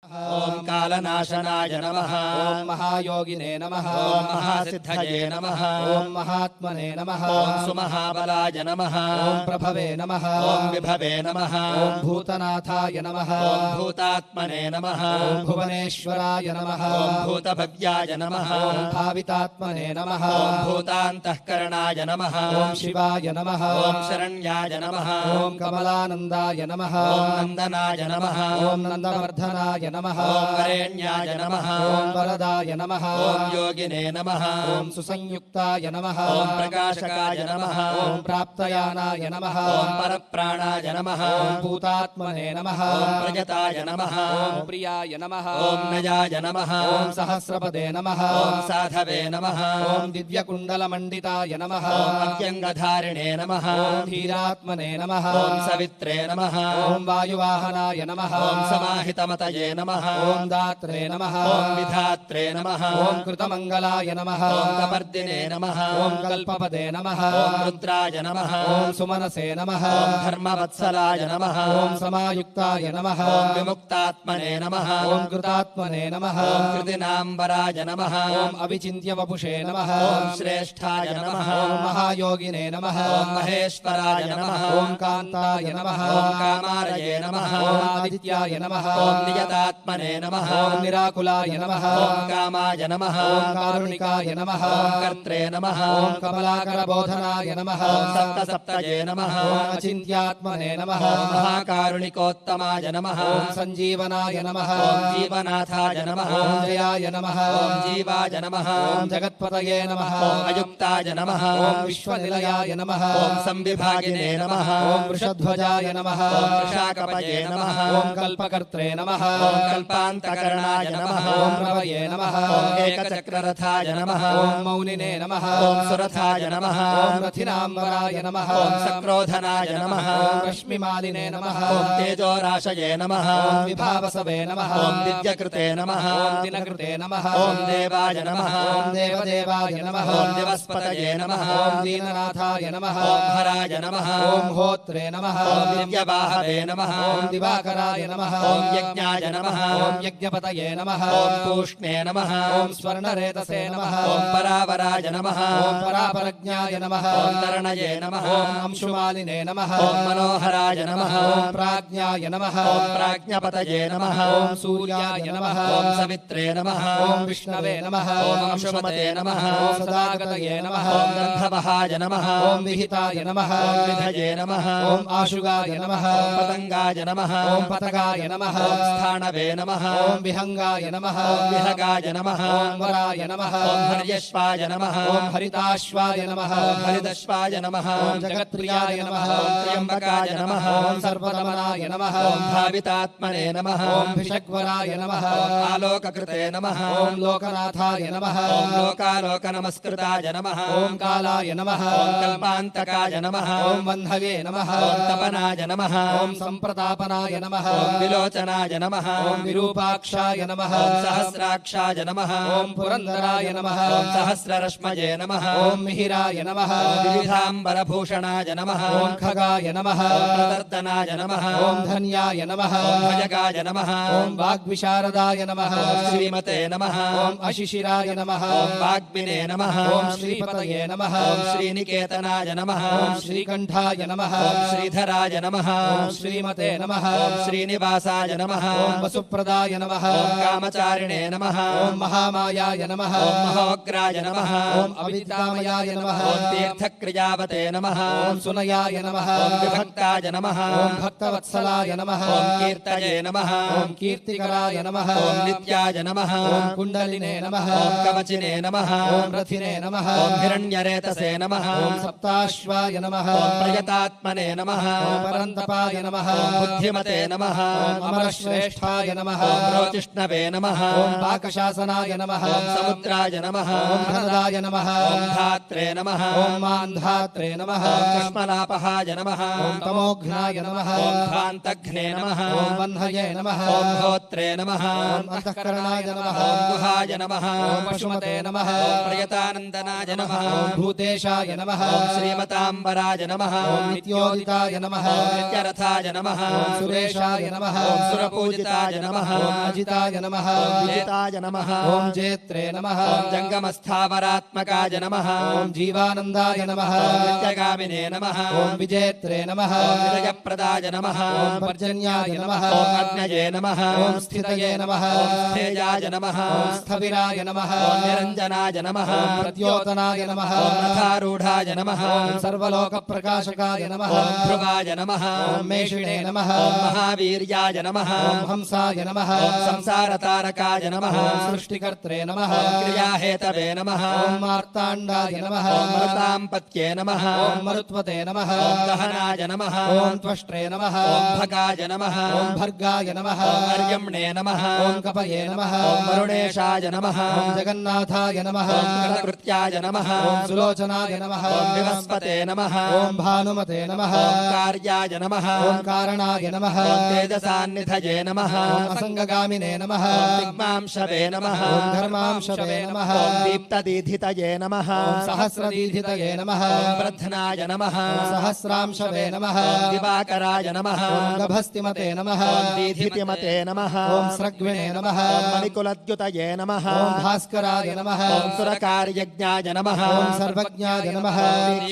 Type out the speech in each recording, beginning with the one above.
ओम कालनाशनाय नमः। ओम महायोगिने नमः। ओम महासिद्धये नमः। ओम महात्मने नमः। ओम सुमहाबलाय नमः। ओम प्रभवे नमः। ओम विभवे नमः। ओम भूतनाथाय नमः। ओम भूतात्मने नमः। ओम भुवनेश्वराय नमः। ओम भूतभव्याय नमः। ओम भावितात्मने नमः। ओम भूतान्तःकरणाय नमः। ओम शिवाय नमः। ओम शरण्याय नमः। ओम कमलानन्दाय नमः। ओम नन्दनाय नमः। ओम नन्दवर्धनाय नमः। ओम वरेण्याय नमः। ओम वरदाय नमः। ओम योगिने नमः। ओम सुसंयुक्ताय नमः। ओम प्रकाशकाय नमः। ओम प्राप्तयानाय नमः। ओम परप्राणाय नमः। ओम भूतात्मने नमः। ओम प्रजताय नमः। ओम प्रियाय नमः। ओम नजाय नमः। ओम सहस्रपदे नमः। ओम साधवे नमः। ओम दिव्यकुण्डलमण्डिताय नमः। ओम अव्यङ्गधारिणे नमः। ओम हीरात्मने नमः। ओम सवित्रे नमः। ओम वायुवाहनाय नमः। ओम समाहितमतये नमः। ओम दात्रे नमः। ओम विधात्रे नमः। ओम कृतमङ्गलाय नमः। ओम कपर्दिने नमः। ओम कल्पपदे नमः। ओम रुद्राय नमः। ओम सुमनसे नमः। ओम धर्मवत्सलाय नमः। ओम समायुक्ताय नमः। ओम विमुक्तात्मने नमः। ओम कृतात्मने नमः। ओम कृतिनाम्बराय नमः। ओम अविचिन्त्य वपुषे नमः। ओम श्रेष्ठाय नमः। ओम महायोगिने नमः। ओम महेश्वराय नमः। ओम कान्ताय नमः। ओम कामारये नमः। ओम आदित्याय नमः। ओम नियतात्मने नमः। ओम निराकुलाय नमः। ओम कामाय नमः। ओम कारुणिकाय नमः। ओम कर्त्रे नमः। ओम कमलाकरबोधनाय नमः। ओम सप्तसप्तये नमः। ओम अचिन्त्यात्मने नमः। ओम महाकारुणिकोत्तमाय नमः। ओम सञ्जीवनाय नमः। ओम जीवनाथाय नमः। ओम जयाय नमः। ओम जीवाय नमः। ओम जगत्पतये नमः। ओम अयुक्ताय नमः। ओम विश्वनिलयाय नमः। ओम संविभागिने नमः। ओम वृषध्वजाय नमः। ओम वृषाकपये नमः। ओम कल्पकर्त्रे नमः। ओम कल्पान्तकरणाय नमः। ओम रवये नमः। ओम एकचक्ररथाय नमः। ओम मौनिने नमः। ओम सुरथाय नमः। ओम रथिनाम्बराय नमः। ओम सक्रोधनाय नमः। ओम रश्मिमालिने नमः। ओम तेजोराशये नमः। ओम विभावसवे नमः। ओम दिव्यकृते नमः। ओम दिनकृते नमः। ओम देवाय नमः। ओम देवदेवाय नमः। ओम दिवस्पतये नमः। ओम दीननाथाय नमः। ओम हराय नमः। ओम होत्रे नमः। ओम दिव्यवाहवे नमः। ओम दिवाकराय नमः। ओम यज्ञाय नमः। ओम यज्ञपतये नमः। ओम पूष्णे नमः। ओम स्वर्णरेतसे नमः। ओम परावराय नमः। ओम परापरज्ञाय नमः। ओम तरणये नमः। ओम अंशुमालिने नमः। ओम मनोहराय नमः। ओम प्राज्ञाय नमः। ओम प्राज्ञपतये नमः। ओम सूर्याय नमः। ओम सवित्रे नमः। ओम विष्णवे नमः। ओम अंशुमते नमः। ओम सदागतये नमः। ओम गन्धवहाय नमः। ओम विहिताय नमः। ओम विधये नमः। ओम आशुगाय नमः। ओम पतंगाय नमः। ओम पतगाय नमः। ओम स्थाणवे नमः। ओम विहंगाय नमः। ओम विहगाय नमः। ओम वराय नमः। ओम हर्यश्वाय नमः। ओम हरिताश्वाय नमः। ओम हरिदश्वाय नमः। ओम जगत्प्रियाय नमः। ओम त्र्यंबकाय नमः। ओम सर्वदमनाय नमः। ओम भावितात्मने नमः। ओम भिषग्वराय नमः। ओम आलोककृते नमः। ओम लोकनाथाय नमः। ओम लोकालोकनमस्कृताय नमः। ओम कालाय नमः। ओम कल्पान्तकाय नमः। ओम वह्नवे नमः। ओम तपनाय नमः। ओम संप्रतापनाय नमः। ओम विलोचनाय नमः। ओम विरूपाक्षाय नमः। ओम सहस्राक्षाय नमः। ओम पुरन्दराय नमः। ओम सहस्ररश्मये नमः। ओम मिहिराय नमः। विविधाम्बरभूषणाय नमः। ओम खगाय नमः। ओम प्रदर्दनाय नमः। ओम धन्याय नमः। ओम भजगाय नमः। ओम वाग्विशारदाय नमः। ओम श्रीमते नमः। ओम अशिशिराय नमः। ओम वाग्मिने नमः। ओम श्रीपतये नमः। ओम श्रीनिकेतनाय नमः। ओम श्रीकण्ठाय नमः। ओम श्रीधराय नमः। ओम श्रीमते नमः। ओम श्रीनिवासाय नमः। ओम वसुप्रदाय नमः। ओम कामचारिणे नमः। ओम महामायाय नमः। ओम महोग्राय नमः। ओम अविदितामयाय नमः। ओम तीर्थक्रियावते नमः। ओम सुनयाय नमः। ओम विभक्ताय नमः। ओम भक्तवत्सलाय नमः। ओम कीर्तये नमः। ओम कीर्तिकराय नमः। ओम नित्याय नमः। ओम कुण्डलिने नमः। ओम कवचिने नमः। ओम रथिने नमः। ओम हिरण्यरेतसे नमः। ओम सप्ताश्वाय नमः। ओम प्रयतात्मने नमः। ओम परन्तपाय नमः। ओम बुद्धिमते नमः। ओम अमरश्रेष्ठाय नमः। ओम रोचिष्णवे नमः। ओम पाकशासनाय नमः। ओम समुद्राय नमः। ओम धनदाय नमः। ओम धात्रे नमः। ओम मान्धात्रे नमः। ओम कस्मलापहाय नमः। ओम तमोघ्नाय नमः। ओम ध्वान्तघ्ने नमः। ओम वह्नये नमः। ओम होत्रे नमः। ओम अन्तःकरणाय नमः। ओम गुहाय नमः। ओम पशुमते नमः। ओम प्रयतानन्दनाय नमः। ओम भूतेशाय नमः। ओम श्रीमताम्बराय नमः। ओम नित्योदिताय नमः। ओम नित्यरथाय नमः। ओम सुरेशाय नमः। ओम सुरपूजिताय అజితాయ నమః ఓం అజితాయ నమః విజితాయ నమః ఓం జేత్రే నమః జంగమస్థావరాత్మకాయ నమః ఓం జీవానందాయ నమః నిత్యగామినే నమః ఓం విజేత్రే నమః విజయప్రదాయ నమః ఓం పర్జన్యాయ నమః ఓం అగ్నయే నమః ఓం స్థితయే నమః స్థేయాయ నమః ఓం స్థవిరాయ నమః ఓం నిరంజనాయ నమః ఓం ప్రద్యోతనాయ నమః ఓం రథారూఢాయ నమః ఓం సర్వలోక ప్రకాశకాయ నమః ఓం ధ్రువాయ నమః ఓం మేషిణే నమః ఓం మహావీర్యాయ నమః ఓం హంసాయ నమః ఓం సంసారతారకాయ నమః ఓం సృష్టికర్త్రే నమః ఓం క్రియాహేతవే నమః ఓం మార్తాండాయ నమః ఓం మరుతాంపత్యే నమః ఓం మరుత్వతే నమః ఓం దహనాయ నమః ఓం త్వష్ట్రే నమః ఓం భగాయ నమః ఓం భర్గాయ నమః ఓం అర్యమ్ణే నమః ఓం కపయే నమః ఓం వరుణేశాయ నమః ఓం జగన్నాథాయ నమః ఓం కృతకృత్యాయ నమః ఓం సులోచనాయ నమః ఓం వివస్పతే నమః ఓం భానుమతే నమః ఓం కార్యాయ నమః ఓం కారణాయ నమః ఓం తేజసాన్నిధయే నమః ఓం అసంగగామినే నమః ఓం దిగ్మాంశవే నమః ఓం ధర్మాంశవే నమః ఓం దీప్తదీధితయే నమః ఓం సహస్రదీధితయే నమః ఓం ప్రధ్నాయ నమః ఓం సహస్రాంశవే నమః ఓం దివాకరాయ నమః ఓం గభస్తిమతే నమః ఓం దీధితిమతే నమః ఓం స్రగ్విణే నమః ఓం మణికులద్యుతయే నమః ఓం భాస్కరాయ నమః ఓం సురకార్యజ్ఞాయ నమః ఓం సర్వజ్ఞాయ నమః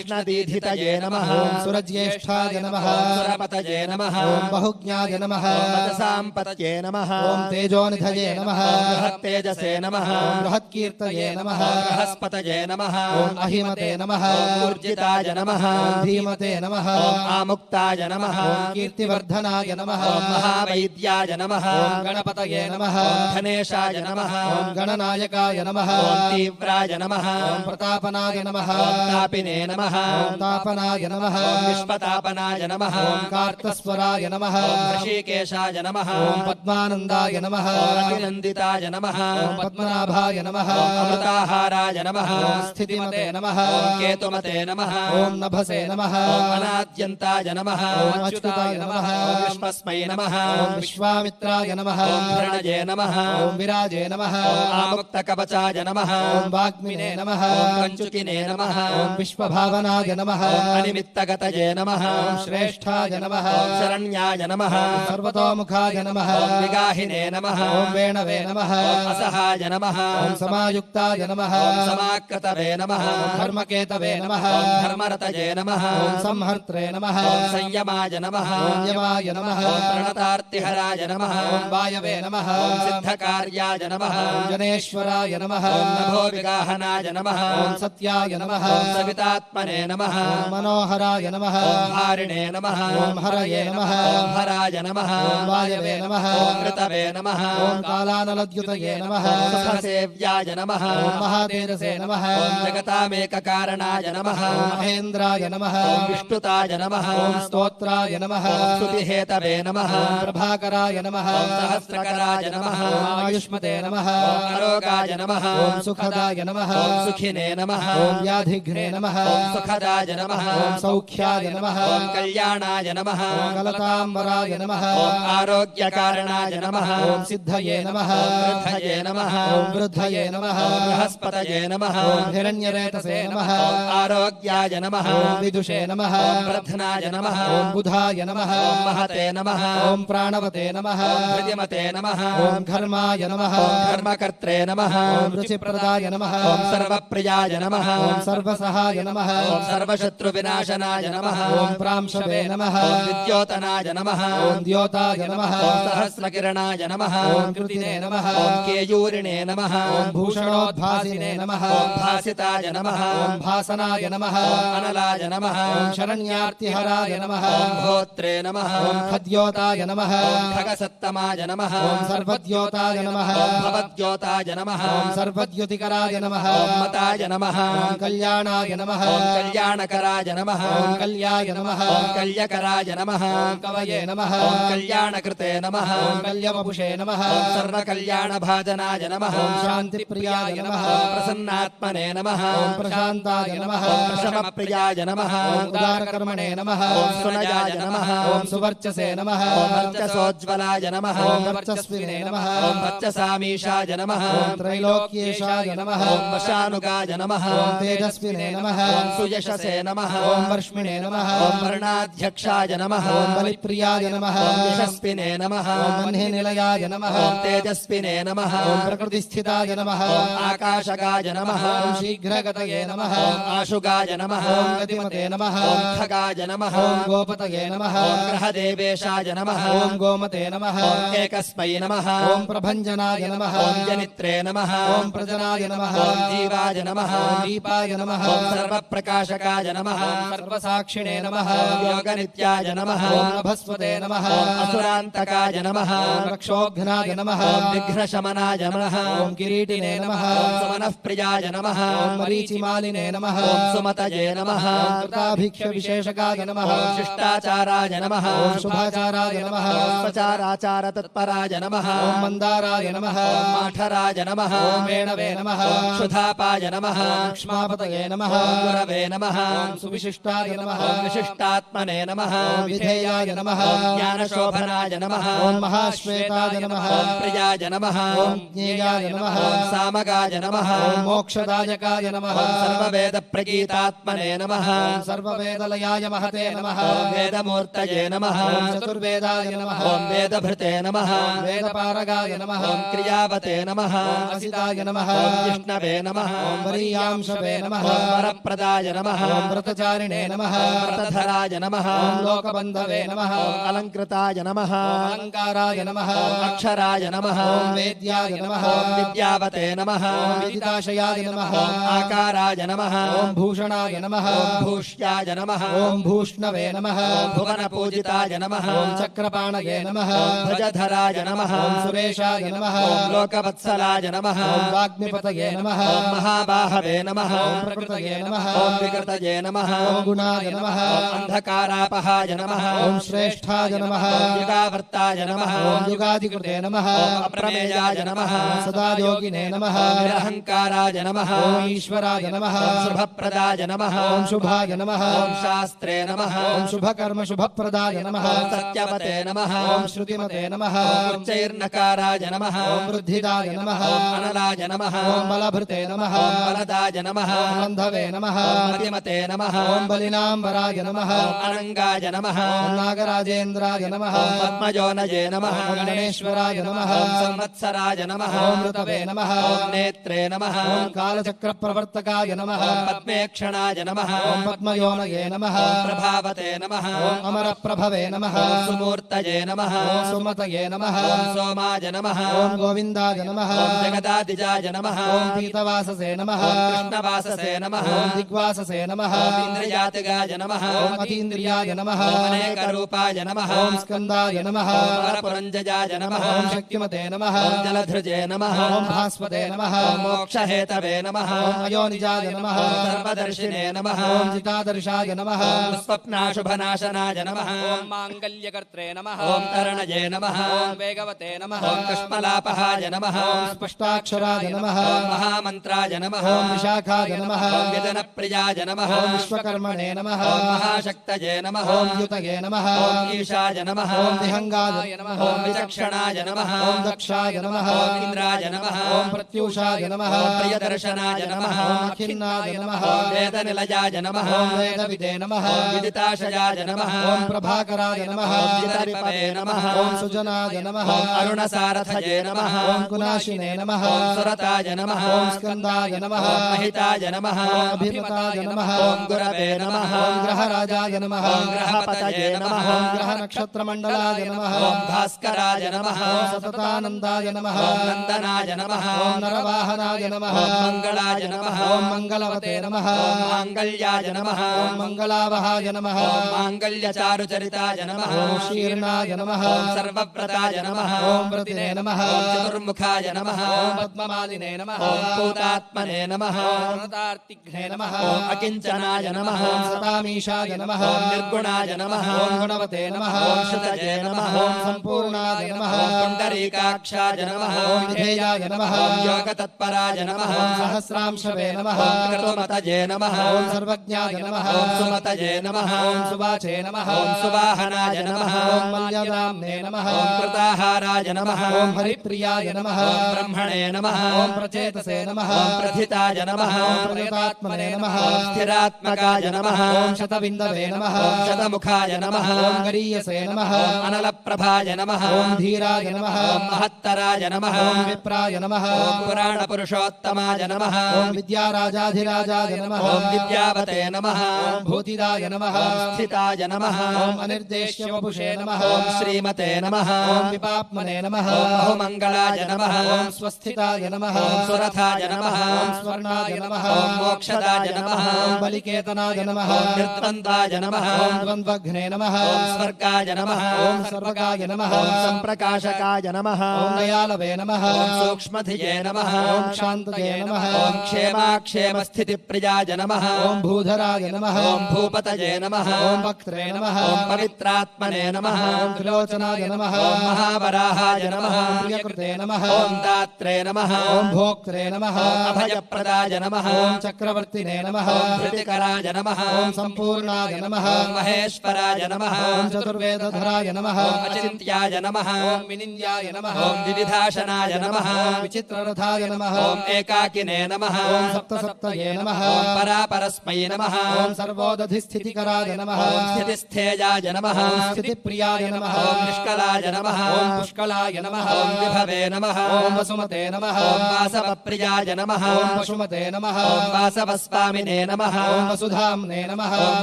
తీక్ష్ణదీధితయే నమః ఓం సురజ్యేష్ఠాయ నమః ఓం సురపతయే నమః ఓం బహుజ్ఞాయ నమః ఓం వదసాంపత్యే నమః ఓం తేజోనిధయే నమః బృహత్తేజసే నమః ఓం బృహత్కీర్తయే నమః ఓం బృహస్పతయే నమః ఓం అహిమతే నమః ఓం ఊర్జితాయ నమః ఓం ధీమతే నమః ఓం ఆముక్తాయ నమః ఓం కీర్తివర్ధనాయ నమః ఓం మహావైద్యాయ నమః ఓం గణపతయే నమః ఓం ధనేశాయ నమః ఓం గణనాయకాయ నమః ఓం తీవ్రాయ నమః ఓం ప్రతాపనాయ నమః ఓం తాపినే నమః ఓం తాపనాయ నమః ఓం విశ్వతాపనాయ నమః ఓం కార్తస్వరాయ నమః ఓం హృషీకేశాయ నమః ఓం పద్మానందాయ నమః ఓం అతినందితాయ నమః ఓం పద్మనాభాయ నమః ఓం అమృతాహారాయ నమః ఓం స్థితిమతే నమః ఓం కేతుమతే నమః ఓం నభసే నమః ఓం అనాద్యంతాయ నమః ఓం అచ్యుతాయ నమః ఓం విశ్వస్మై నమః ఓం విశ్వామిత్రాయ నమః ఓం హిరణ్యే నమః ఓం విరాజే నమః ఓం ఆముక్తకవచాయ నమః ఓం వాగ్మినే నమః ఓం కంచుకినే నమః ఓం విశ్వభావనాయ నమః ఓం అనిమిత్తగతయే నమః ఓం శ్రేష్ఠాయ నమః ఓం శరణ్యాయ నమః ఓం సర్వతోముఖాయ నమః ఓం విగాహినే నమః ఓం వేణవే నమః ఓం అసహాయ నమః ఓం సమాయుక్తాయ నమః ఓం సమాకృతవే నమః ఓం ధర్మకేతవే నమః ఓం ధర్మరతయే నమః ఓం సంహర్త్రే నమః ఓం సంయమాయ నమః ఓం యమాయ నమః ఓం ప్రణతార్తిహరాయ నమః ఓం వాయవే నమః ఓం సిద్ధకార్యాయ నమః ఓం జనేశ్వరాయ నమః ఓం నభో విగాహనాయ నమః ఓం సత్యాయ నమః ఓం సవితాత్మనే నమః ఓం మనోహరాయ నమః ఓం హారిణే నమః ఓం హరయే నమః ఓం హరాయ నమః ఓం వాయవే నమః ఓం ఋతవే నమః ఓం కాలానలద్యుతయే నమః ఓం సుఖసేవ్యాయ నమః ఓం మహాతేజసే నమః ఓం జగతామేకకారణాయ నమః ఓం మహేంద్రాయ నమః ఓం విష్ణుతాయ నమః ఓం స్తోత్రాయ నమః ఓం స్తుతిహేతవే నమః ఓం ప్రభాకరాయ నమః ఓం సహస్రకరాయ నమః ఓం ఆయుష్మతే నమః ఓం అరోగాయ నమః ఓం సుఖదాయ నమః ఓం సుఖినే నమః ఓం వ్యాధిఘ్నే నమః ఓం సుఖదాయ నమః ఓం సౌఖ్యాయ నమః ఓం కళ్యాణాయ నమః ఓం కలతాంబరాయ నమః ఓం ఆరోగ్యకారణాయ నమః ఓం సిద్ధయే నమః ఓం వృద్ధయే నమః ఓం వృద్ధయే నమః ఓం బృహస్పతయే నమః ఓం హిరణ్యరేతసే నమః ఓం ఆరోగ్యాయ నమః ఓం విదుషే నమః ఓం ప్రధ్నాయ నమః ఓం బుధాయ నమః ఓం మహతే నమః ఓం ప్రాణవతే నమః ఓం హృదిమతే నమః ఓం ఘర్మాయ నమః ఓం ధర్మకర్త్రే నమః ఓం రుచిప్రదాయ నమః ఓం సర్వప్రియాయ నమః ఓం సర్వసహాయ నమః ఓం సర్వశత్రువినాశనాయ నమః ఓం ప్రాంశవే నమః ఓం విద్యోతనాయ నమః ఓం ద్యోతాయ నమః ఓం సహస్రకిరణాయ నమః ఓం కృతినే నమః ఓం కేయూరిణే నమః ఓం భూషణోద్భాసినే నమః ఓం భాసితాయ నమః ఓం భాసనాయ నమః ఓం అనలాయ నమః ఓం శరణ్యార్తిహరాయ నమః ఓం భోత్రే నమః ఓం ఖద్యోతాయ నమః ఓం ఖగసత్తమాయ నమః ఓం సర్వద్యోతాయ నమః ఓం భవద్యోతాయ నమః ఓం సర్వద్యుతికరాయ నమః ఓం మతాయ నమః ఓం కళ్యాణాయ నమః ఓం కళ్యాణకరాయ నమః ఓం కళ్యాయ నమః ఓం కల్యకరాయ నమః ఓం కవయే నమః ఓం కళ్యాణకృతే నమః ఓం కల్యవపుషే నమః ఓం సర్వకళ్యాణభాజనాయ నమః ఓం శాంతిప్రియాయ నమః ఓం ప్రసన్నాత్మనే నమః ఓం ప్రశాంతాయ నమః ఓం ప్రశమప్రియాయ నమః ఓం ఉదారకర్మణే నమః ఓం సునజాయ నమః ఓం సువర్చసే నమః ఓం వర్చసోజ్వలాయ నమః ఓం వర్చస్వినే నమః ఓం వర్చసామీషాయ నమః ఓం త్రైలోక్యేశాయ నమః ఓం వశానుగాయ నమః ఓం తేజస్వినే నమః ఓం సుయశసే నమః ఓం వర్ష్మిణే నమః ఓం వర్ణాధ్యక్షాయ నమః ఓం బలిప్రియాయ నమః ఓం యశస్వినే నమః वह्निनिलयाय नमः ॐ तेजस्विने नमः ॐ प्रकृतिस्थिताय नमः ॐ आकाशगाय नमः ॐ शीघ्रगतये नमः ॐ आशुगाय नमः ॐ गतिमते नमः ॐ खगाय नमः ॐ गोपतये नमः ॐ ग्रहदेवेशाय नमः ॐ गोमते नमः ॐ एकस्मै नमः ॐ प्रभञ्जनाय नमः ॐ जनित्रे नमः ॐ प्रजनाय नमः ॐ जीवाय नमः ॐ दीपाय नमः ॐ सर्वप्रकाशकाय नमः ॐ सर्वसाक्षिणे नमः ॐ योगनित्याय नमः ॐ नभस्वते नमः ॐ असुरान्तकाय नमः ॐ रक्षोघ्नाय नमः ॐ विघ्नशमनाय नमः ॐ किरीटिने नमः ॐ सुमनःप्रियाय नमः ॐ मरीचिमालिने नमः ॐ सुमतये नमः ॐ कृताभिक्षविशेषकाय नमः ॐ शिष्टाचाराय नमः ॐ शुभाचाराय नमः ॐ स्वचाराचारतत्पराय नमः ॐ मन्दाराय नमः ॐ माठराय नमः ॐ वेणवे नमः ॐ क्षुधापाय नमः ॐ क्ष्मापतये नमः ॐ गुरवे नमः ॐ सुविशिष्टाय नमः ॐ विशिष्टात्मने नमः ॐ विधेयाय नमः ॐ ज्ञानशोभनाय नमः ॐ महाश्वेताय नमः ॐ प्रियाय नमः ॐ ज्ञेयाय नमः ॐ सामगाय नमः ॐ मोक्षदायकाय नमः ॐ सर्ववेदप्रगीतात्मने नमः ॐ सर्ववेदलयाय महते नमः ॐ वेदमूर्तये नमः ॐ चतुर्वेदाय नमः ॐ वेदभृते नमः ॐ वेदपारगाय नमः ॐ क्रियावते नमः ॐ असिताय नमः ॐ जिष्णवे नमः ॐ वरीयांशवे नमः ॐ वरप्रदाय नमः ॐ व्रतचारिणे नमः ॐ व्रतधराय नमः ॐ लोकबन्धवे नमः ॐ अलङ्कृताय नमः ॐ अलङ्काराय नमः ॐ अक्षराय नमः ॐ वेद्याय नमः ॐ विद्यावते नमः ॐ विदिताशयाय नमः ॐ आकाराय नमः ॐ भूषणाय नमः ॐ भूष्याय नमः ॐ भूष्णवे नमः ॐ भुवनपूजिताय नमः ॐ चक्रपाणये नमः ॐ भुजधराय नमः ॐ सुरेशाय नमः ॐ लोकवत्सलाय नमः ॐ वाग्मिपतये नमः ॐ महाबाहवे नमः ॐ प्रकृतये नमः ॐ विकृतये नमः ॐ गुणाय नमः ॐ अन्धकारापहाय नमः ॐ श्रेष्ठाय नमः ॐ युगावर्ताय नमः ॐ युगादिकृते नमः ॐ अप्रमेयाय नमः ॐ सदा योगिने नमः ॐ निरहङ्काराय नमः ॐ ईश्वराय नमः ॐ शुभप्रदाय नमः ॐ शुभाय नमः ॐ शास्त्रे नमः ॐ शुभकर्म शुभप्रदाय नमः ॐ सत्यवते नमः ॐ श्रुतिमते नमः ॐ उच्चैर्नकाराय नमः ॐ वृद्धिदाय नमः ॐ अनलाय नमः ॐ बलभृते नमः ॐ बलदाय नमः ॐ बन्धवे नमः ॐ मतिमते नमः ॐ बलिनाम्बराय नमः ॐ अनङ्गाय नमः ॐ नागराजेन्द्राय नमः ॐ पद्मजोनये नमः ॐ गणेश्वराय नमः ॐ संवत्सराय नमः ॐ ऋतवे नमः ॐ नेत्रे नमः ॐ कालचक्रप्रवर्तकाय नमः ॐ पद्मेक्षणाय नमः ॐ पद्मयोनये नमः ॐ प्रभावते नमः ॐ अमरप्रभवे नमः ॐ सुमूर्तये नमः ॐ सुमतये नमः ॐ सोमाय नमः ॐ गोविन्दाय नमः ॐ जगदादिजाय नमः ॐ पीतवाससे नमः ॐ कृष्णवाससे नमः ॐ दिग्वाससे नमः ॐ इन्द्रियातिगाय नमः ॐ अतीन्द्रियाय नमः ॐ अनेकरूपाय नमः ॐ स्कन्दाय नमः ॐ वरपुरञ्जयाय नमः ॐ शक्तिमते नमः ॐ जलधृजे नमः ॐ भास्वते नमः ॐ मोक्षहेतवे नमः ॐ अयोनिजाय नमः ॐ सर्वदर्शिने नमः ॐ जितादर्शाय नमः ॐ स्वप्नाशुभनाशनाय नमः ॐ माङ्गल्यकर्त्रे नमः ॐ तरणये नमः ॐ वेगवते नमः ॐ कष्मलापहाय नमः ॐ स्पष्टाक्षराय नमः ॐ महामन्त्राय नमः ॐ विशाखाय नमः ॐ व्यदनप्रियाय नमः ॐ विश्वकर्मणे नमः ॐ महाशक्तये नमः ॐ युतये नमः ॐ ईशाय नमः ॐ विहङ्गाय नमः ॐ विचक्षणाय नमः ॐ दक्षाय नमः ॐ इन्द्राय नमः ॐ प्रत्यूषाय नमः ॐ प्रियदर्शनाय नमः ॐ अखिन्नाय नमः ॐ वेदनिलयाय नमः ॐ वेदविदे नमः ॐ विदिताशयाय नमः ॐ प्रभाकराय नमः ॐ जितरिपवे नमः ॐ सुजनाय नमः ॐ अरुणसारथये नमः ॐ कुनाशिने नमः ॐ सुरताय नमः ॐ स्कन्दाय नमः ॐ महिताय नमः ॐ अभिमताय नमः ॐ गुरवे नमः ॐ ग्रहराजाय नमः ॐ ग्रहपतये नमः ॐ ग्रहनक्षत्रमण्डलाय नमः ॐ भास्कराय नमः ॐ सततानन्दाय नमः ॐ नन्दनाय नमः ॐ नरवाहनाय नमः ॐ मङ्गलाय नमः ॐ मङ्गलवते नमः ॐ माङ्गल्याय नमः ॐ मङ्गलावहाय नमः ॐ माङ्गल्यचारुचरिताय नमः ॐ शीर्णाय नमः ॐ सर्वव्रताय नमः ॐ व्रतिने नमः ॐ चतुर्मुखाय नमः ॐ पद्ममालिने नमः ॐ पूतात्मने नमः ॐ प्रणतार्तिघ्ने नमः ॐ अकिञ्चनाय नमः ॐ सतामीशाय नमः ॐ निर्गुणाय नमः ॐ गुणवते नमः ॐ श्रुतये नमः ॐ सम्पूर्णाय नमः ॐ पुण्डरीकाक्षाय नमः ॐ विधेयाय नमः ॐ योगतत्पराय नमः ॐ सहस्रांशवे नमः ॐ क्रतुमतये नमः ॐ सर्वज्ञाय नमः ॐ सुमतये नमः ॐ सुवाचे नमः ॐ सुवाहनाय नमः ॐ मल्यदाम्ने नमः ॐ कृताहाराय नमः ॐ हरिप्रियाय नमः ॐ ब्रह्मणे नमः ॐ प्रचेतसे नमः ॐ प्रथिताय नमः ॐ प्रयतात्मने नमः ॐ स्थिरात्मकाय नमः ॐ शतबिन्दवे नमः ॐ शतमुखाय नमः ॐ गरीयसे नमः ॐ अनलप्रभाय नमः ॐ धीराय नमः ॐ महत्तराय नमः ॐ विप्राय नमः ॐ पुराणपुरुषोत्तमाय नमः ॐ विद्याराजाधिराजाय नमः ॐ विद्यावते नमः ॐ भूतिदाय नमः ॐ स्थिताय नमः ॐ अनिर्देश्य वपुषे नमः ॐ श्रीमते नमः ॐ विपाप्मने नमः ॐ बहुमङ्गलाय नमः ॐ स्वस्थिताय नमः ॐ सुरथाय नमः ॐ स्वर्णाय नमः ॐ मोक्षदाय नमः ॐ बलिकेतनाय नमः ॐ निर्द्वन्द्वाय नमः ॐ द्वन्द्वघ्ने नमः ॐ स्वर्गाय नमः ॐ सर्वगाय नमः ॐ सम्प्रकाशकाय नमः ॐ दयालवे नमः ॐ सूक्ष्मधिये नमः ॐ शान्तये नमः ॐ क्षेमाक्षेमस्थितिप्रियाय नमः ॐ भूधराय नमः ॐ भूपतये नमः ॐ वक्त्रे नमः ॐ पवित्रात्मने नमः ॐ त्रिलोचनाय नमः ॐ महावराहाय नमः ॐ प्रियकृते नमः ॐ दात्रे नमः ॐ भोक्त्रे नमः ॐ अभयप्रदाय नमः ॐ चक्रवर्तिने नमः ॐ धृतिकराय नमः ॐ सम्पूर्णाय नमः ॐ महेश्वराय नमः ॐ चतुर्वेदधराय नमः ॐ अचिन्त्याय नमः ॐ विनिन्द्याय नमः ॐ विविधाशनाय नमः ॐ विचित्ररथाय नमः ॐ एकाकिने नमः ॐ सप्तसप्तये नमः ॐ परापरस्मै नमः ॐ सर्वोदधिस्थितिकराय नमः ॐ स्थितिस्थेयाय नमः ॐ स्थितिप्रियाय नमः ॐ निष्कलाय नमः ॐ पुष्कलाय नमः ॐ विभवे नमः ॐ वसुमते नमः ॐ वासवप्रियाय नमः ॐ पशुमते नमः ॐ वासवस्वामिने नमः ॐ वसुधाम्ने नमः ॐ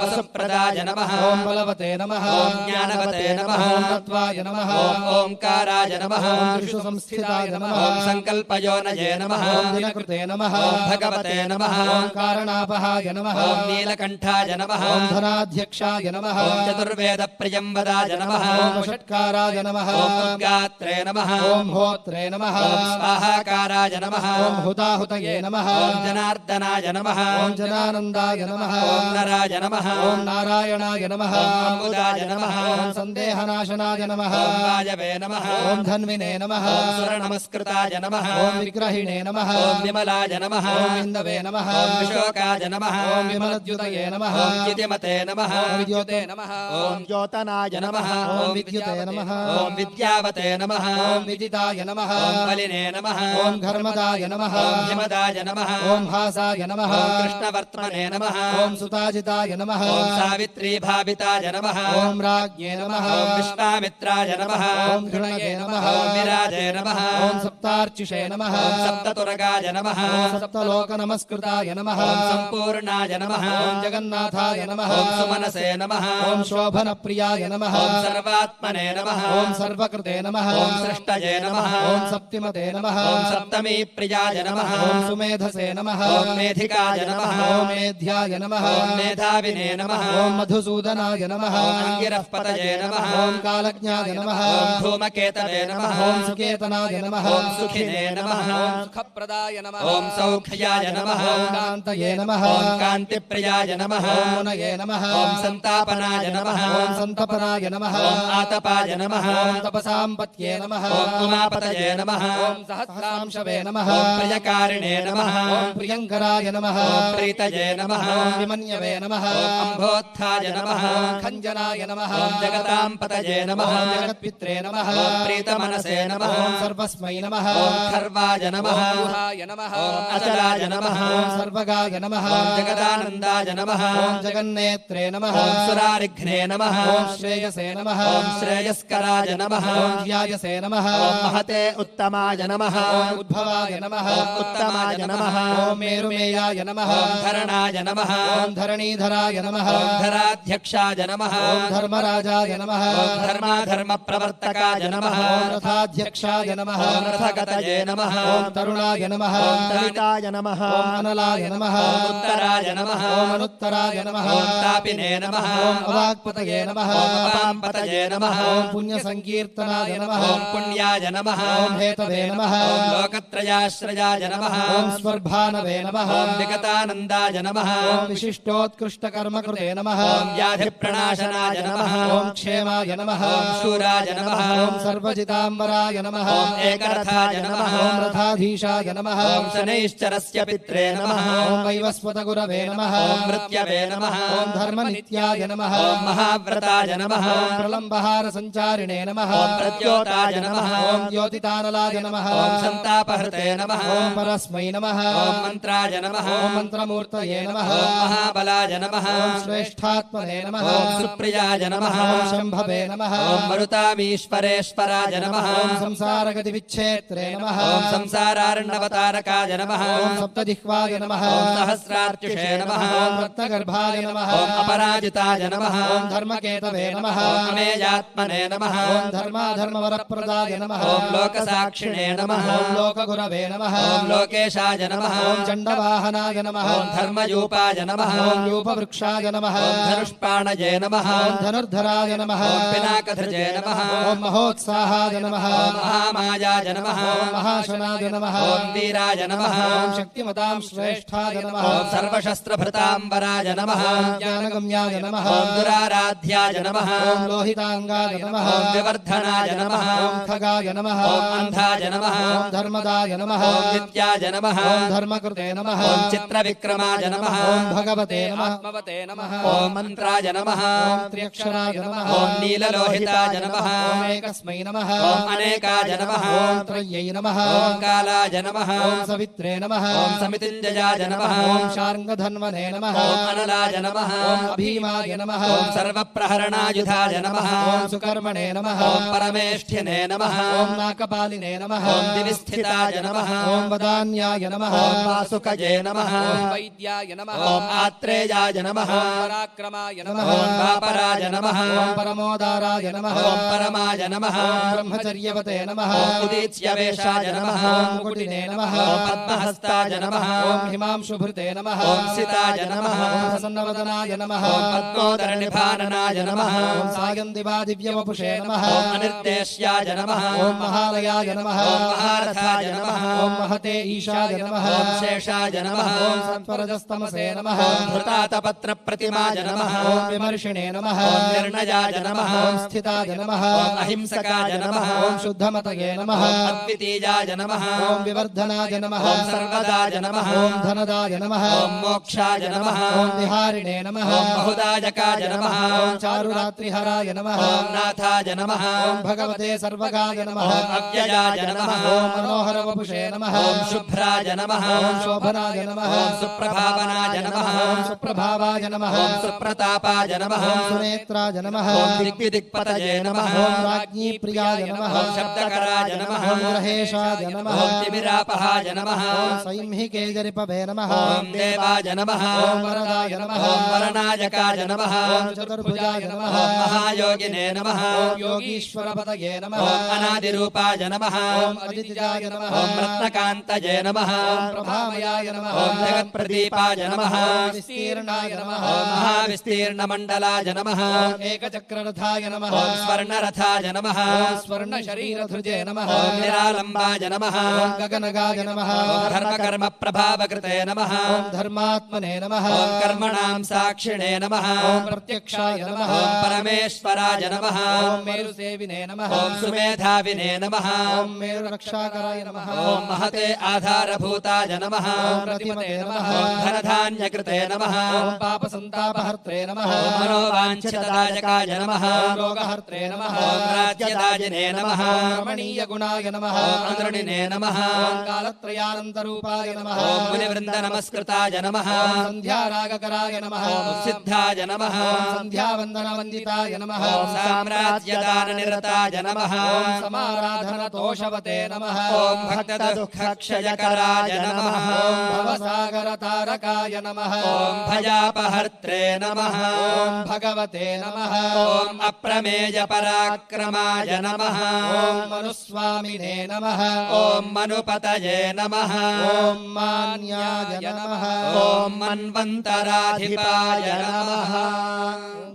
वसुप्रदाय नमः ॐ बलवते नमः ॐ ज्ञानवते नमः ॐ तत्त्वाय नमः ॐ ओङ्काराय नमः ॐ त्रिषु संस्थिताय नमः ॐ सङ्कल्पयोनये नमः ॐ दिनकृते नमः ॐ भगवते नमः ॐ कारणापहाय नमः ॐ नीलकण्ठाय नमः ॐ धनाध्यक्षाय नमः ॐ चतुर्वेदप्रियं वदाय नमः ॐ षट्काराय नमः ॐ उद्गात्रे नमः ॐ होत्रे नमः ॐ स्वाहाकाराय नमः ॐ हुताहुतये नमः ॐ जनार्दनाय नमः ॐ जनानन्दाय नमः ॐ नराय नमः ॐ नारायणाय नमः ॐ अम्बुदाय नमः ॐ सन्देहनाशनाय नमः ॐ वायवे नमः ॐ धन्विने नमः ॐ सुरनमस्कृताय नमः ॐ विग्रहिणे नमः ॐ विमलाय नमः ॐ इन्दवे नमः ॐ विशोकाय नमः ॐ विमलद्युतये नमः ॐ चितिमते नमः ॐ विद्युते नमः ॐ ज्योतनाय नमः ॐ विद्युते नमः ॐ विद्यावते नमः ॐ विदिताय नमः ॐ बलिने नमः ॐ घर्मदाय नमः ॐ हिमदाय नमः ॐ भासाय नमः ॐ कृष्णवर्त्मने नमः ॐ सुताजिताय नमः ॐ सावित्रीभाविताय नमः ॐ राज्ञे नमः ॐ विश्वामित्राय नमः ॐ घृणये नमः ॐ विराजे नमः ॐ सप्तार्चिषे नमः ॐ सप्ततुरगाय नमः ॐ सप्तलोकनमस्कृताय नमः ॐ सम्पूर्णाय नमः ॐ जगन्नाथाय नमः ॐ सुमनसे नमः ॐ शोभनप्रियाय नमः ॐ सर्वात्मने नमः ॐ सर्वकृते नमः ॐ सृष्टये नमः ॐ सप्तिमते नमः ॐ सप्तमीप्रियाय नमः ॐ सुमेधसे नमः ॐ मेधिकाय नमः ॐ मेध्याय नमः ॐ मेधाविने नमः ॐ मधुसूदनाय नमः ॐ अङ्गिरःपतये नमः ॐ कालज्ञाय नमः ॐ धूमकेतवे नमः ॐ सुकेतनाय नमः ॐ सुखिने नमः ॐ सुखप्रदाय नमः ॐ सौख्याय नमः ॐ कान्तये नमः ॐ कान्तिप्रियाय नमः ॐ मुनये नमः ॐ सन्तापनाय नमः ॐ सन्तपनाय नमः ॐ आतपाय नमः ॐ तपसाम्पत्ये नमः ॐ उमापतये नमः ॐ ॐ सहस्रांशवे नमः ॐ प्रियकारिणे नमः ॐ प्रियङ्कराय नमः ॐ प्रीतये नमः ॐ विमन्यवे नमः ॐ अम्भोत्थाय नमः ॐ खञ्जनाय नमः ॐ जगतां पतये नमः ॐ जगत्पित्रे नमः ॐ प्रीतमनसे नमः ॐ सर्वस्मै नमः ॐ खर्वाय नमः ॐ गुहाय नमः ॐ अचलाय नमः ॐ सर्वगाय नमः ॐ जगदानन्दाय नमः ॐ जगन्नेत्रे नमः ॐ सुरारिघ्ने नमः ॐ श्रेयसे नमः ॐ श्रेयस्कराय नमः ॐ ध्यायसे नमः ॐ महते उत्तमाय नमः ॐ उद्भवाय नमः ॐ उत्तमाय नमः ॐ मेरुमेयाय नमः ॐ धरणाय नमः ॐ धरणीधराय नमः ॐ धराध्यक्षाय नमः ॐ धर्मराजाय नमः ॐ धर्माधर्मप्रवर्तकाय नमः ॐ रथाध्यक्षाय नमः ॐ रथगतये नमः ॐ तरुणाय नमः ॐ तलिताय नमः ॐ अनलाय नमः ॐ उत्तराय नमः ॐ अनुत्तराय नमः ॐ तापिने नमः ॐ अवाक्पतये नमः ॐ अपाम्पतये नमः ॐ पुण्यसङ्कीर्तनाय नमः ॐ पुण्याय नमः ॐ हेतवे नमः ॐ लोकत्रयाश्रयाय नमः ॐ स्वर्भानवे नमः ॐ विगतानन्दाय नमः ॐ विशिष्टोत्कृष्टकर्मकृते नमः ॐ व्याधिप्रणाशनाय नमः ॐ क्षेमाय नमः ॐ शूराय नमः ॐ सर्वजिताम्बराय नमः ॐ एकरथाय नमः ॐ रथाधीशाय नमः ॐ शनैश्चरस्य पित्रे नमः ॐ वैवस्वतगुरवे नमः ॐ मृत्यवे नमः ॐ धर्मनित्याय नमः ॐ महाव्रताय नमः ॐ प्रलम्बहारसञ्चारिणे नमः ॐ प्रद्योताय नमः ॐ द्योतितानलाय नमः ॐ सन्तापहृते नमः ॐ परस्मै नमः ॐ मन्त्राय नमः ॐ मन्त्रमूर्तये नमः ॐ महाबलाय नमः ॐ श्रेष्ठात्मने नमः ॐ सुप्रियाय नमः ॐ शम्भवे नमः ॐ मरुता संग्रामीश्वरेश्वराय नमः ॐ संसारगतिविच्छेत्रे नमः ॐ संसारार्णवतारकाय नमः ॐ सप्तजिह्वाय नमः ॐ सहस्रार्चिषे नमः ॐ रत्नगर्भाय नमः ॐ अपराजिताय नमः ॐ धर्मकेतवे नमः ॐ अमेयात्मने नमः ॐ धर्माधर्मवरप्रदाय नमः ॐ लोकसाक्षिणे नमः ॐ लोकगुरवे नमः ॐ लोकेशाय नमः ॐ चण्डवाहनाय नमः ॐ धर्मयूपाय नमः ॐ यूपवृक्षाय नमः ॐ धनुष्पाणये नमः ॐ धनुर्धराय नमः ॐ पिनाकधृजे नमः ॐ महोत्साहाय नमः ॐ महामायाय नमः ॐ महाशनाय नमः ॐ वीराय नमः ॐ शक्तिमतां श्रेष्ठाय नमः ॐ सर्वशस्त्रभृताम्बराय नमः ॐ ज्ञानगम्याय नमः ॐ दुराराध्याय नमः ॐ लोहिताङ्गाय नमः ॐ विवर्धनाय नमः ॐ खगाय नमः ॐ अन्धाय नमः ॐ धर्मदाय नमः ॐ नित्याय नमः ॐ धर्मकृते नमः ॐ चित्रविक्रमाय नमः ॐ भगवते नमः आत्मवते नमः ॐ मन्त्राय नमः ॐ त्र्यक्षराय नमः ॐ नीललोहिताय नमः ॐ एकस्मै नमः ॐ अनेकाय नमः ॐ त्रय्यै नमः ॐ कालाय नमः ॐ सवित्रे नमः ॐ समितिञ्जयाय नमः ॐ शार्ङ्गधन्वने नमः ॐ अनलाय नमः ॐ अभीमाय नमः ॐ सर्वप्रहरणायुधाय नमः ॐ सुकर्मणे नमः ॐ परमेष्ठिने नमः ॐ नाकपालिने नमः ॐ दिविस्थिताय नमः ॐ वदान्याय नमः ॐ वासुकजे नमः ॐ वैद्याय नमः ॐ आत्रेयाय नमः ॐ पराक्रमाय नमः ॐ वापराय नमः ॐ परमोदाराय नमः ॐ परमाय नमः ॐ ब्रह्मचर्यवते नमः ॐ उदीच्यवेशाय नमः ॐ मुकुटिने नमः ॐ पद्महस्ताय नमः ॐ हिमांशुभृते नमः ॐ सिताय नमः ॐ प्रसन्नवदनाय नमः ॐ पद्मोदरनिभाननाय नमः ॐ सायन्दिवादिव्यवपुषे नमः ॐ अनिर्देश्याय नमः ॐ महालयाय नमः ॐ महारथाय नमः ॐ महते ईशाय नमः ॐ शेषाय नमः ॐ सत्वरजस्तमसे नमः ॐ धृतातपत्रप्रतिमाय नमः ॐ विमर्शिणे नमः ॐ निर्णयाय नमः ॐ स्थिताय नमः ॐ अहिंसकाय नमः ॐ शुद्धमतये नमः ॐ अद्वितीयाय नमः ॐ विवर्धनाय नमः ॐ सर्वदाय नमः ॐ धनदाय नमः ॐ मोक्षाय नमः ॐ विहारिणे नमः ॐ बहुदायकाय नमः ॐ चारुरात्रिहराय नमः ॐ नाथाय नमः ॐ भगवते सर्वगाय नमः ॐ अव्ययाय नमः ॐ मनोहरवपुषे नमः ॐ शुभ्राय नमः ॐ शोभनाय नमः ॐ सुप्रभावनाय नमः ॐ सुप्रभावाय नमः ॐ सुप्रतापाय नमः ॐ सुनेत्राय नमः ॐ दिग्विदिक्पतये नमः ॐ राज्ञी प्रियाय नमः ॐ शब्दकराय नमः ॐ ग्रहेशाय नमः ॐ तिमिरापहाय नमः ॐ सैंहिके जरिपवे नमः ॐ देवाय नमः ॐ वरदाय नमः ॐ वरनायकाय नमः ॐ चतुर्भुजाय नमः ॐ महायोगिने नमः ॐ योगीश्वरपतये नमः ॐ अनादिरूपाय नमः ॐ अदितिजाय नमः ॐ रत्नकान्तये नमः ॐ प्रभामयाय नमः ॐ जगत्प्रदीपाय नमः ॐ विस्तीर्णाय नमः ॐ महाविस्तीर्णमण्डलाय नमः ॐ एकचक्ररथाय नमः ॐ स्वर्णरथाय नमः ॐ स्वर्णशरीरधृजे नमः ॐ निरालम्बाय नमः ॐ गगनगाय नमः ॐ धर्मकर्मप्रभावकृते नमः ॐ धर्मात्मने नमः ॐ कर्मणां साक्षिणे नमः ॐ प्रत्यक्षाय नमः ॐ परमेश्वराय नमः ॐ मेरुसेविने नमः ॐ सुमेधाविने नमः ॐ मेरुरक्षाकराय नमः ॐ महते आधारभूताय नमः ॐ प्रतिमते नमः ॐ धनधान्यकृते नमः ॐ पापसन्तापहर्त्रे नमः ॐ मनोवाञ्छितदायकाय नमः ॐ रोगहर्त्रे नमः ॐ राज्यदायिने नमः ॐ रमणीयगुणाय नमः ॐ अनृणिने नमः ॐ कालत्रयानन्तरूपाय नमः ॐ मुनिवृन्दनमस्कृताय नमः ॐ सन्ध्यारागकराय नमः ॐ सिद्धाय नमः ॐ सन्ध्यावन्दनवन्दिताय नमः ॐ साम्राज्यदाननिरताय नमः ॐ समाराधनतोषवते नमः ॐ भक्तदुःखक्षयकराय नमः ॐ भवसागरतारकाय नमः ॐ भयापहर्त्रे नमः ॐ भगवते नमः ॐ अप्रमेयपराक्रमाय नमः ॐ मनुस्वामिने नमः ॐ मनुपतये नमः ॐ मान्याय नमः ॐ मन्वन्तराधिपाय नमः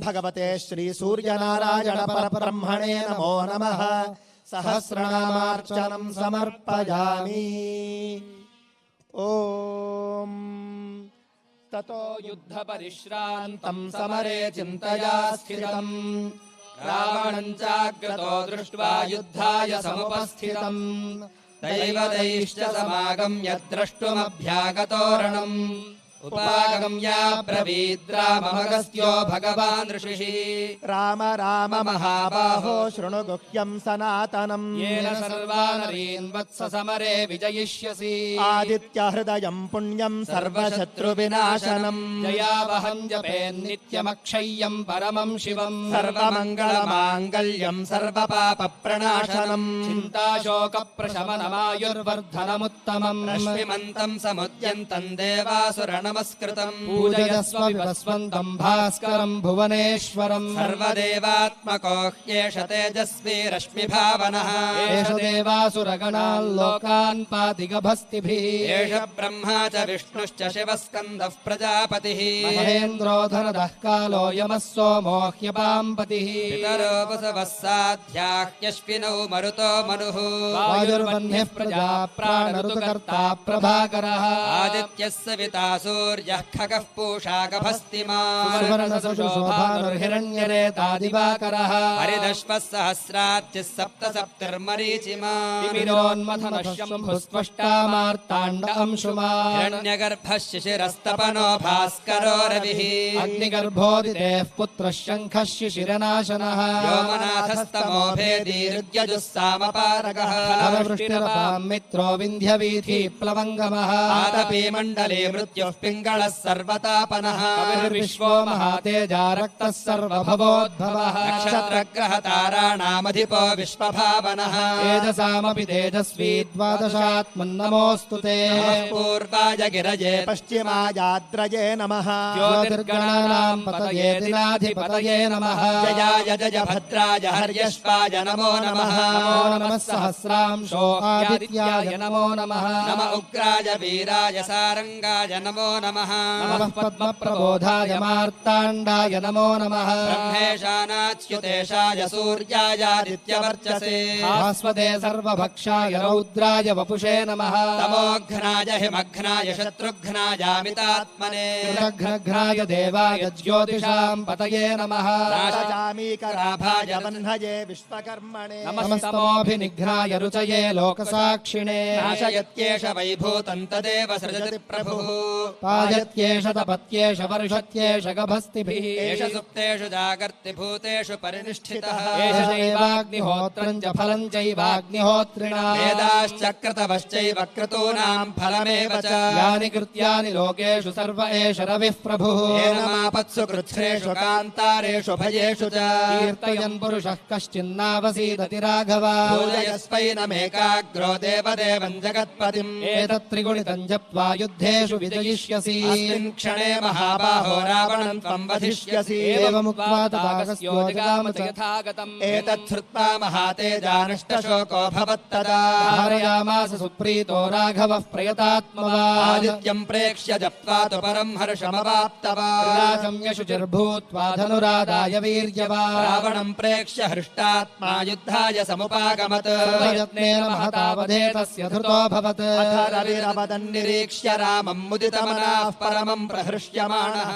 भगवते श्री सूर्यनारायण परब्रह्मणे नमो नमः सहस्रनामार्चनं समर्पयामि ॐ ततो युद्धपरिश्रान्तं समरे चिन्तया स्थितम् रावणं चाग्रतो दृष्ट्वा युद्धाय समुपस्थितम् दैवदैश्च समागम्य द्रष्टुमभ्यागतोरणम् उपागम्याब्रवीद्राममगस्त्यो भगवान् ऋषिः राम राम महाबाहो शृणु गुह्यं सनातनम् येन सर्वानरीन् वत्स समरे विजयिष्यसि आदित्यहृदयं पुण्यं सर्वशत्रुविनाशनम् जयावहं जपेन्नित्यमक्षय्यं परमं शिवम् सर्वमङ्गलमाङ्गल्यं सर्वपापप्रणाशनम् चिन्ताशोकप्रशमनमायुर्वर्धनमुत्तमम् रश्मिमन्तं समुद्यन्तं देवासुरनमस्कृतम् पूजयस्व विवस्वन्तं भास्करं भुवनेश्वरम् सर्वदेवात्मको ह्येष तेजस्वी रश्मिभावनः एष देवासुरगणाल्लोकान् पाति गभस्तिभिः एष ब्रह्मा च विष्णुश्च शिवस्कन्दः प्रजापतिः महेन्द्रो धनदः कालो यमः सोमो ह्यपाम्पतिः पितरो वसवः साध्याह्यश्विनौ मरुतो मनुः वायुर्वह्निः प्रजा प्राणऋतुकर्ता प्रभाकरः आदित्यः सविता सूर्यः खगः पूषा गभस्तिमान् सुवर्णसुषोभानुर्हिरण्यरेतादिवाकरः हरिदश्वः सहस्रार्चिः सप्त सप्तिर्मरीचिमान् तिमिरोन्मथनशम्भुस्त्वष्टामार्ताण्ड अंशुमान् हिरण्यगर्भः शिशिरस्तपनो भास्करो रविः अग्निगर्भोदितेः पुत्रः शङ्खः शिशिरनाशनः व्योमनाथस्तमोभेदीर्घ्यजुस्सामपारगः नववृष्टिरपां मित्रो विन्ध्यवीथि प्लवङ्गमः आतपी मण्डले मृत्युः पिङ्गळः सर्वतापनः विश्वो महातेजा रक्तः सर्वभवोद्भवः नक्षत्रग्रहताराणामधिपो विश्वभावनः तेजसामपि तेजस्वी द्वादशात्मन्नमोऽस्तु ते पूर्वाय गिरजे पश्चिमायाद्रये नमः ज्योतिर्गणानां पतये दिनाधिपतये नमः जयाय जय भद्राय हर्यश्वाय नमो नमः नमो नमः सहस्रांशो आदित्याय नमो नमः नम उग्राय वीराय सारङ्गाय नमो नमः नमः पद्मप्रबोधाय मार्ताण्डाय नमो नमः ब्रह्मेशानाच्युतेशाय सूर्यायादित्यवर्चसे भास्वते सर्वभक्षाय रौद्राय वपुषे नमः तमोघ्नाय हिमघ्नाय शत्रुघ्नायामितात्मने घ्नघ्नाय देवाय ज्योतिषां पतये नमः राजामीकराभाय वह्नये विश्वकर्मणे नमस्तमोऽभिनिघ्नाय रुचये लोकसाक्षिणे नाशयत्येष वैभूतं तदेव सृजति प्रभुः पायत्येष तपत्येष वर्षत्येष गभस्तिभिः एष सुप्तेषु जागर्ति भूतेषु परिनिष्ठितः एष चैवाग्निहोत्रं च फलं चैवाग्निहोत्रिणाम् वेदाश्चक्रतवश्चैव क्रतूनां फलमेव च यानि कृत्यानि लोकेषु सर्व एष रविः प्रभुः येन मापत्सु कृच्छ्रेषु कान्तारेषु भयेषु च कीर्तयन् पुरुषः कश्चिन्नावसीदति राघव पूजयस्वैनमेकाग्रो देवदेवं जगत्पतिम् एतत् त्रिगुणितं जप्त्वा युद्धेषु विजयिष्यसि अस्मिन् क्षणे महाबाहो रावणं त्वं वधिष्यसि एवमुक्त्वा तदागस्त्यो जगाम च यथागतम् एतत् श्रुत्वा महातेजा नष्टशोको भवत्तदा धारयामास सुप्रीतो राघवः प्रयतात्मवान् आदित्यं प्रेक्ष्य जप्त्वा तु परं हर्षमवाप्तवान् राजम्यशुचिर्भूत्वा धनुरादाय वीर्यवान् रावणं प्रेक्ष्य हृष्टात्मा युद्धाय समुपागमत् यत्नेन महतावधेतस्य धृतोऽभवत् अथ रविरवदन्निरीक्ष्य रामं मुदितमनाः परमं प्रहृष्यमाणः